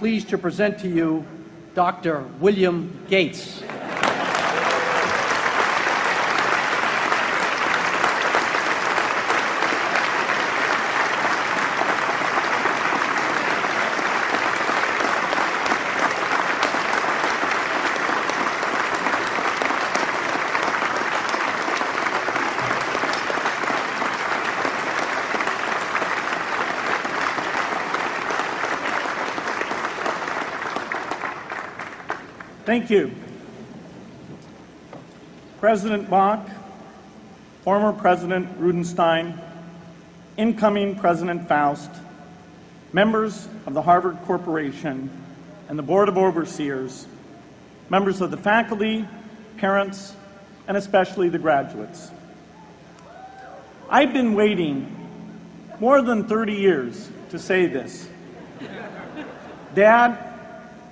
pleased to present to you Dr. William Gates. Thank you. President Bach, former President Rudenstein, incoming President Faust, members of the Harvard Corporation and the Board of Overseers, members of the faculty, parents, and especially the graduates. I've been waiting more than 30 years to say this. Dad,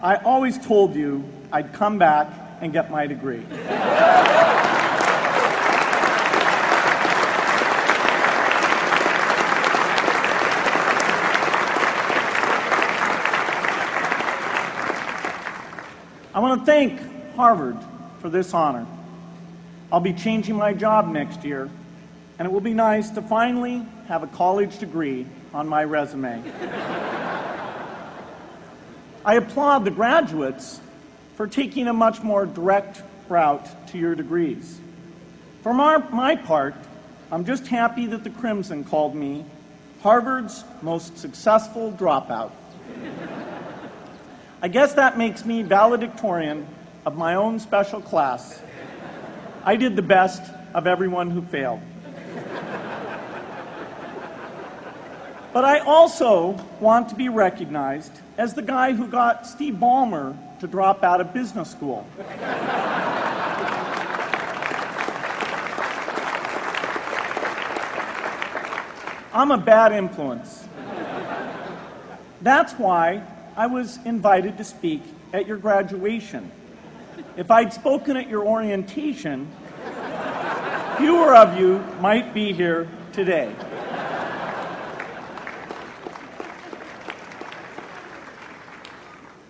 I always told you I'd come back and get my degree. I want to thank Harvard for this honor. I'll be changing my job next year, and it will be nice to finally have a college degree on my resume. I applaud the graduates for taking a much more direct route to your degrees. For my part, I'm just happy that the Crimson called me Harvard's most successful dropout. I guess that makes me valedictorian of my own special class. I did the best of everyone who failed. But I also want to be recognized as the guy who got Steve Ballmer to drop out of business school. I'm a bad influence. That's why I was invited to speak at your graduation. If I'd spoken at your orientation, fewer of you might be here today.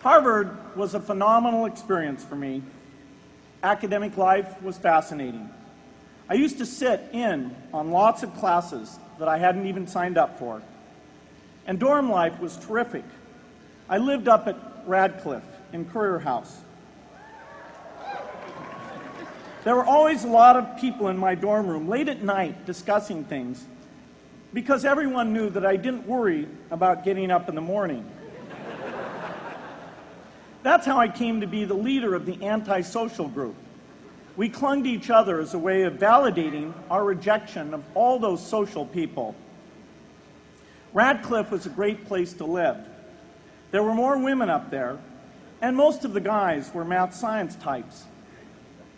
Harvard was a phenomenal experience for me. Academic life was fascinating. I used to sit in on lots of classes that I hadn't even signed up for. And dorm life was terrific. I lived up at Radcliffe in Currier House. There were always a lot of people in my dorm room late at night discussing things because everyone knew that I didn't worry about getting up in the morning. That's how I came to be the leader of the antisocial group. We clung to each other as a way of validating our rejection of all those social people. Radcliffe was a great place to live. There were more women up there, and most of the guys were math science types.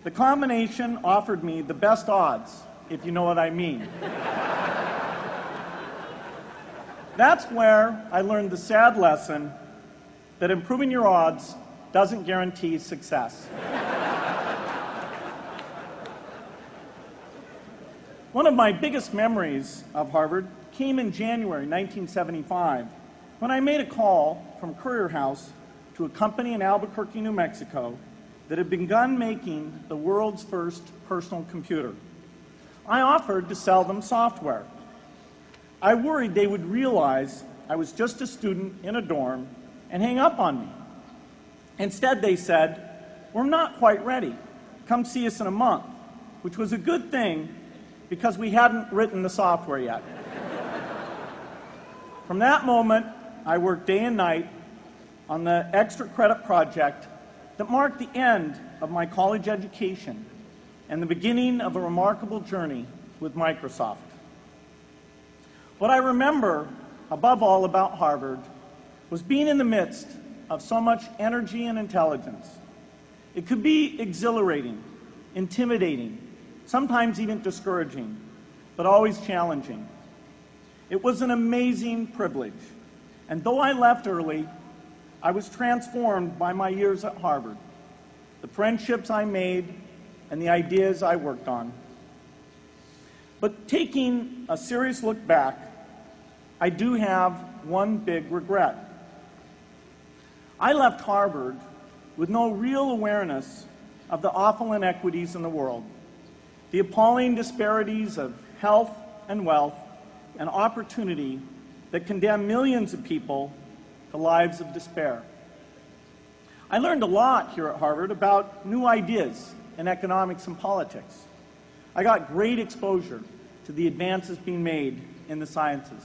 The combination offered me the best odds, if you know what I mean. That's where I learned the sad lesson that improving your odds doesn't guarantee success. One of my biggest memories of Harvard came in January 1975 when I made a call from Currier House to a company in Albuquerque, New Mexico that had begun making the world's first personal computer. I offered to sell them software. I worried they would realize I was just a student in a dorm and hang up on me. Instead, they said, "We're not quite ready. Come see us in a month," which was a good thing because we hadn't written the software yet. From that moment, I worked day and night on the extra credit project that marked the end of my college education and the beginning of a remarkable journey with Microsoft. What I remember above all about Harvard was being in the midst of so much energy and intelligence. It could be exhilarating, intimidating, sometimes even discouraging, but always challenging. It was an amazing privilege, and though I left early, I was transformed by my years at Harvard, the friendships I made, and the ideas I worked on. But taking a serious look back, I do have one big regret. I left Harvard with no real awareness of the awful inequities in the world, the appalling disparities of health and wealth and opportunity that condemn millions of people to lives of despair. I learned a lot here at Harvard about new ideas in economics and politics. I got great exposure to the advances being made in the sciences.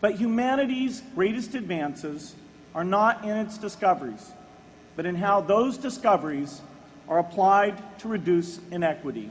But humanity's greatest advances are not in its discoveries, but in how those discoveries are applied to reduce inequity.